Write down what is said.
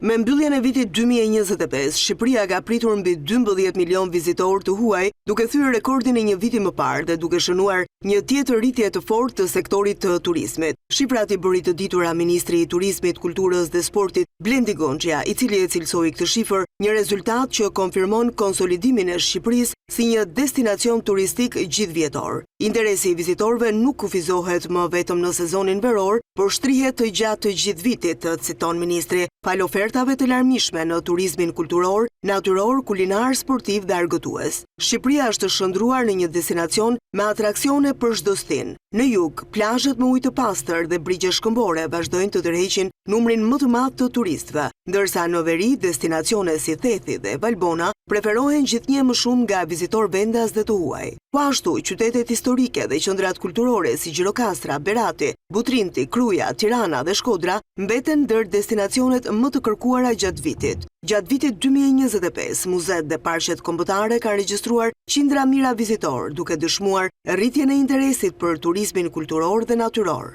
Me mbylljen e vitit 2025, Shqipëria ka pritur mbi 12 milion vizitorë të huaj, duke thyer rekordin e një viti më parë dhe duke shënuar një tjetër rritje të fortë të sektorit të turizmit. Shifrat i bëri të ditura Ministri i Turizmit, Kulturës dhe Sportit Blendi Gonxha, i cili e cilësoi këtë shifër, një rezultat që konfirmon konsolidimin e Shqipërisë si një destinacion turistik gjithvjetor. Interesi i vizitorëve nuk kufizohet më vetëm në sezonin veror, por shtrihet të gjatë të gjithë vitit, citon ministri, fal ofertave të larmishme në turizmin kulturor, natyror, kulinar, sportiv dhe argëtues. Shqipëria është shndruar në një destinacion me atraksione për çdo stin. Në jug, plazhet me ujë të pastër dhe brigje shkëmbore vazhdojnë të tërheqin numrin më të madh të turistëve, ndërsa në veri destinacione si Thethi dhe Valbona preferohen gjithnjë më shumë nga vizitorë vendas dhe të huaj. Po ashtu, qytetet historike dhe qendrat kulturore si Gjirokastra, Berati, Butrinti, Kruja, Tirana dhe Shkodra mbeten ndër destinacionet më të kërkuara gjatë vitit. Gjatë vitit 2025, muzet dhe parqet kombëtare kanë regjistruar qindra mijëra vizitorë, duke dëshmuar rritjen e interesit për turizmin kulturor dhe natyror.